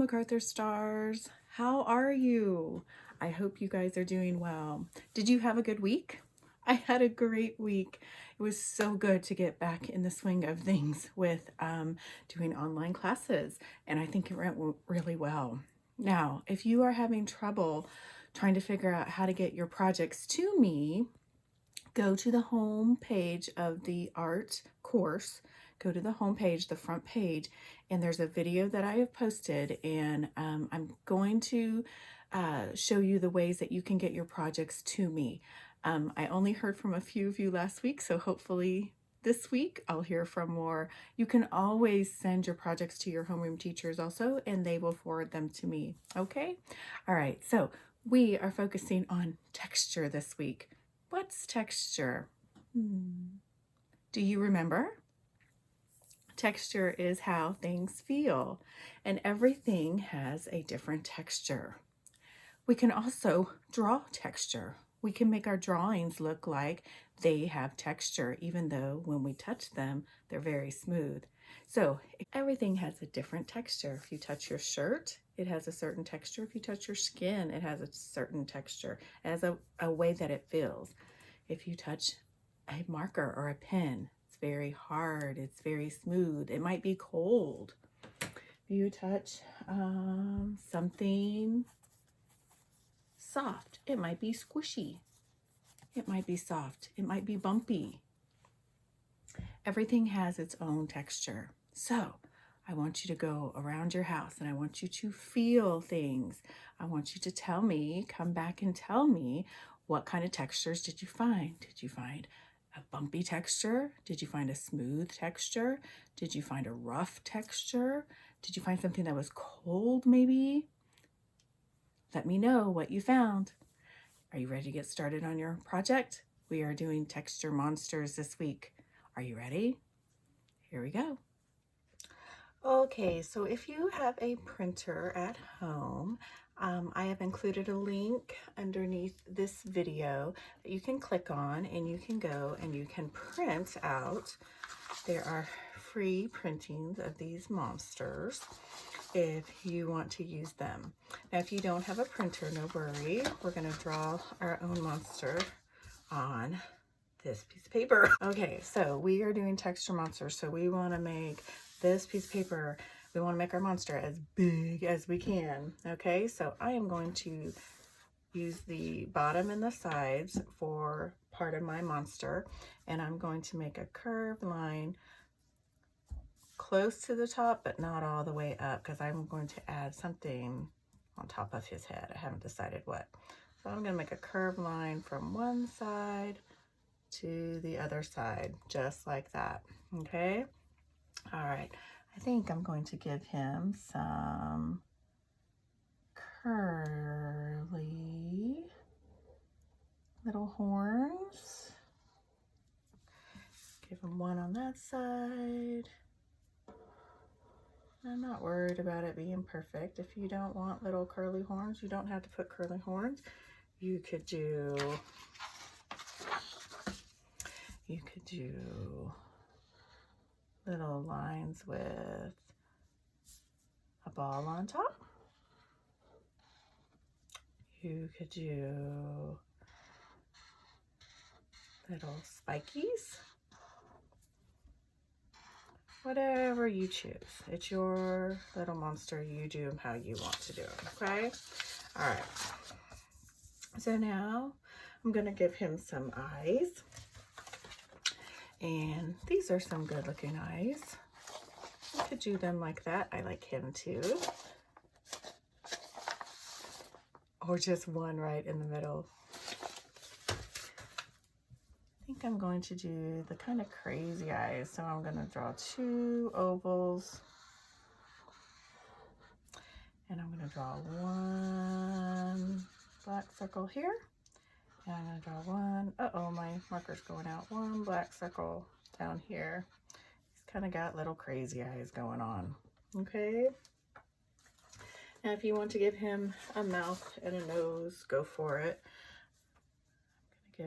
MacArthur Stars. How are you? I hope you guys are doing well. Did you have a good week? I had a great week. It was so good to get back in the swing of things with doing online classes, and I think it went really well. Now, if you are having trouble trying to figure out how to get your projects to me, go to the home page of the art course. Go to the home page, the front page, and there's a video that I have posted, and I'm going to show you the ways that you can get your projects to me. I only heard from a few of you last week, so hopefully this week I'll hear from more. You can always send your projects to your homeroom teachers also, and they will forward them to me. Okay? All right, so we are focusing on texture this week. What's texture? Do you remember? Texture is how things feel, and everything has a different texture. We can also draw texture. We can make our drawings look like they have texture, even though when we touch them, they're very smooth. So everything has a different texture. If you touch your shirt, it has a certain texture. If you touch your skin, it has a certain texture. It has a way that it feels. If you touch a marker or a pen, it's very hard. It's very smooth. It might be cold. If you touch something soft, it might be squishy. It might be soft. It might be bumpy. Everything has its own texture. So I want you to go around your house and I want you to feel things. I want you to tell me, come back and tell me, what kind of textures did you find? Did you find a bumpy texture? Did you find a smooth texture? Did you find a rough texture? Did you find something that was cold maybe? Let me know what you found. Are you ready to get started on your project? We are doing texture monsters this week. Are you ready? Here we go. Okay, so if you have a printer at home, I have included a link underneath this video that you can click on and you can go and you can print out. There are free printings of these monsters if you want to use them. Now, if you don't have a printer, no worry. We're going to draw our own monster on this piece of paper. Okay, so we are doing texture monsters. So we want to make this piece of paper, we want to make our monster as big as we can. Okay, so I am going to use the bottom and the sides for part of my monster, and I'm going to make a curved line close to the top, but not all the way up, because I'm going to add something on top of his head. I haven't decided what. So I'm going to make a curved line from one side to the other side, just like that. Okay. All right. I think I'm going to give him some curly little horns. Give him one on that side. I'm not worried about it being perfect. If you don't want little curly horns, you don't have to put curly horns. You could do little lines with a ball on top. You could do little spikies. Whatever you choose. It's your little monster. You do them how you want to do them, okay? All right. So now I'm going to give him some eyes. And these are some good looking eyes. You could do them like that. I like him too. Or just one right in the middle. I think I'm going to do the kind of crazy eyes. So I'm going to draw two ovals. And I'm going to draw one black circle here. And I'm going to draw one, my marker's going out, one black circle down here. He's kind of got little crazy eyes going on, okay? Now, if you want to give him a mouth and a nose, go for it. I'm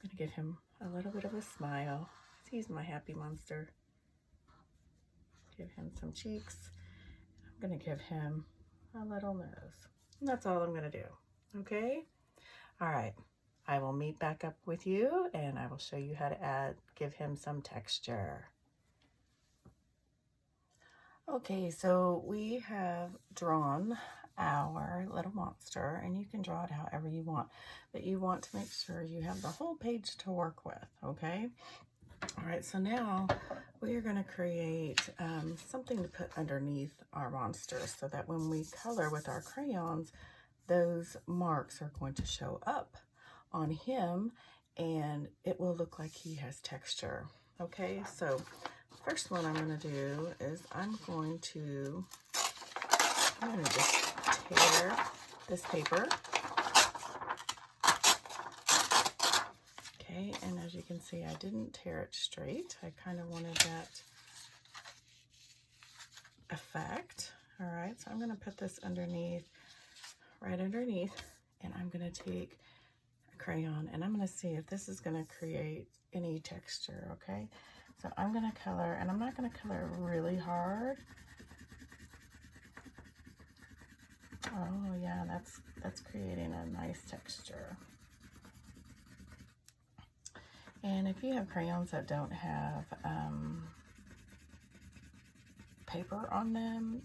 going to give him a little bit of a smile. He's my happy monster. Give him some cheeks. I'm going to give him a little nose. And that's all I'm going to do. Okay? All right. I will meet back up with you and I will show you how to give him some texture. Okay, so we have drawn our little monster, and you can draw it however you want, but you want to make sure you have the whole page to work with, okay? All right, so now we are going to create something to put underneath our monster so that when we color with our crayons, those marks are going to show up on him and it will look like he has texture. Okay, so first one I'm going to do is I'm going to just tear this paper. Okay, and as you can see, I didn't tear it straight. I kind of wanted that effect. All right, so I'm going to put this underneath, right underneath, and I'm going to take a crayon and I'm going to see if this is going to create any texture, okay? So I'm going to color, and I'm not going to color really hard. Oh yeah, that's creating a nice texture. And if you have crayons that don't have paper on them,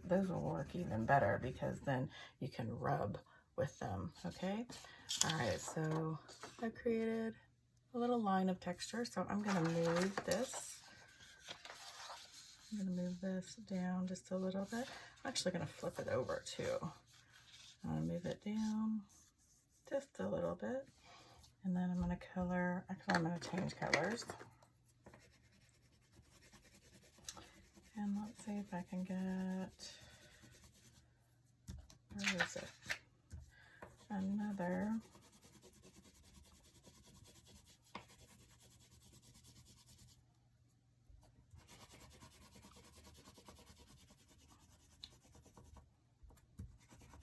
those will work even better because then you can rub with them, okay? All right, so I created a little line of texture, so I'm going to move this. I'm going to move this down just a little bit. I'm actually going to flip it over too. I'm going to move it down just a little bit. And then I'm going to color, actually I'm going to change colors. And let's see if I can get, where is it? Another.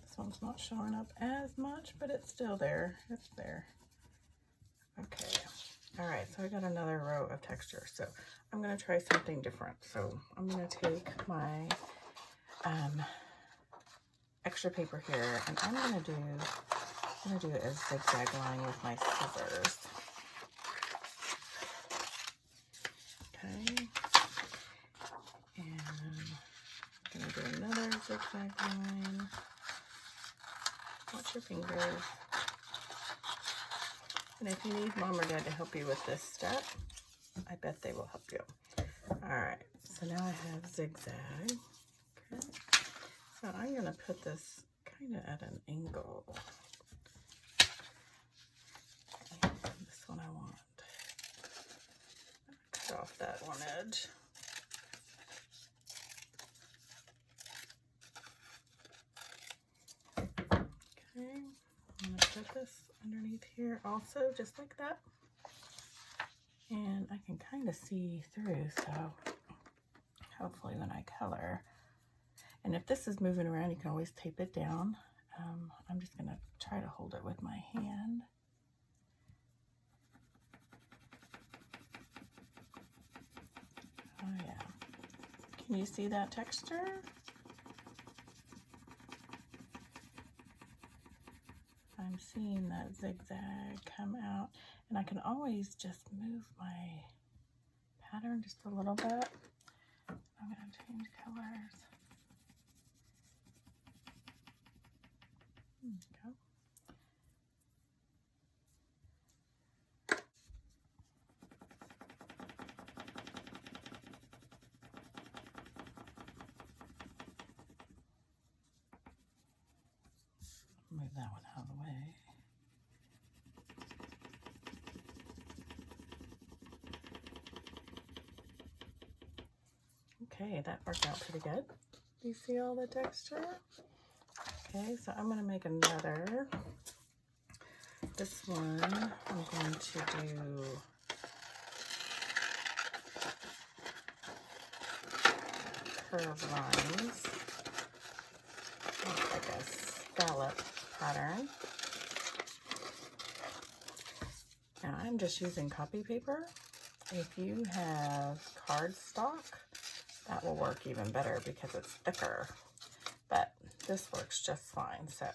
This one's not showing up as much, but it's still there. It's there. Okay. All right, so I got another row of texture. So I'm going to try something different. So I'm going to take my extra paper here, and I'm going to do a zigzag line with my scissors. Okay. And I'm going to do another zigzag line. Watch your fingers. And if you need mom or dad to help you with this step, I bet they will help you. All right, so now I have zigzag. Okay. So I'm going to put this kind of at an angle. This one I want. Cut off that one edge. Okay, I'm going to put this underneath here also, just like that. And I can kind of see through, so hopefully when I color, and if this is moving around, you can always tape it down. I'm just going to try to hold it with my hand. Oh yeah. Can you see that texture? I'm seeing that zigzag come out, and I can always just move my pattern just a little bit. I'm going to change colors. There we go. Move that one out of the way. Okay, that worked out pretty good. Do you see all the texture? Okay, so I'm going to make another. This one I'm going to do curved lines, like a scallop pattern. Now I'm just using copy paper. If you have cardstock, that will work even better because it's thicker. this works just fine. So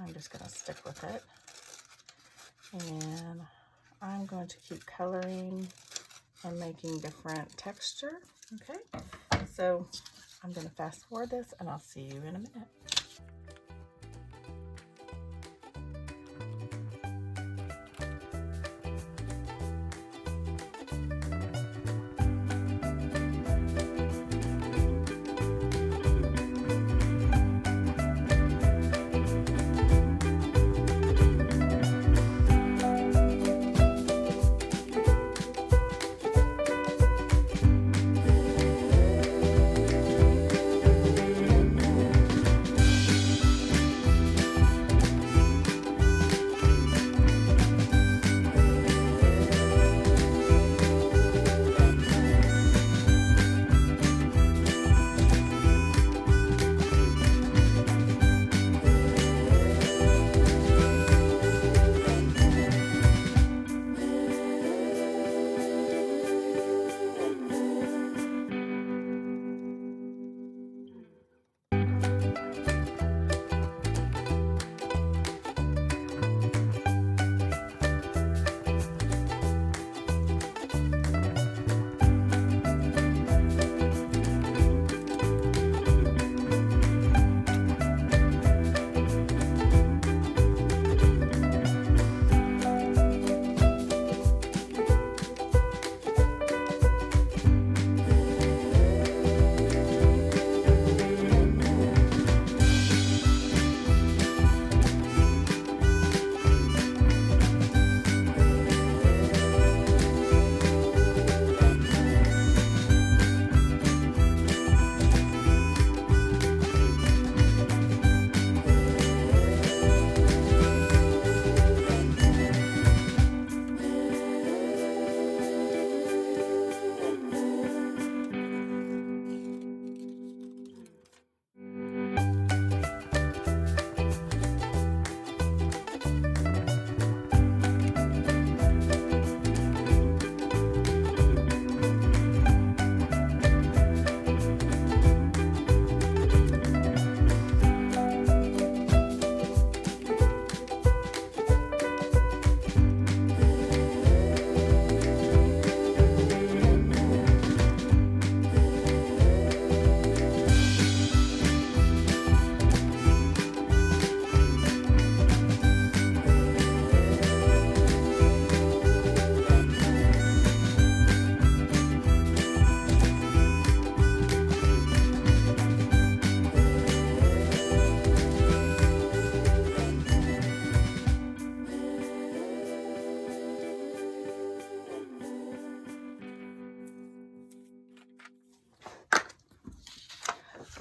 I'm just going to stick with it. And I'm going to keep coloring and making different texture. Okay, so I'm going to fast forward this and I'll see you in a minute.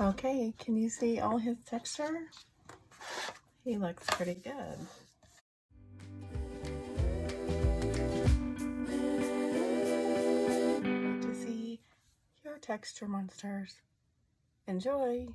Okay, can you see all his texture? He looks pretty good. To see your texture monsters. Enjoy!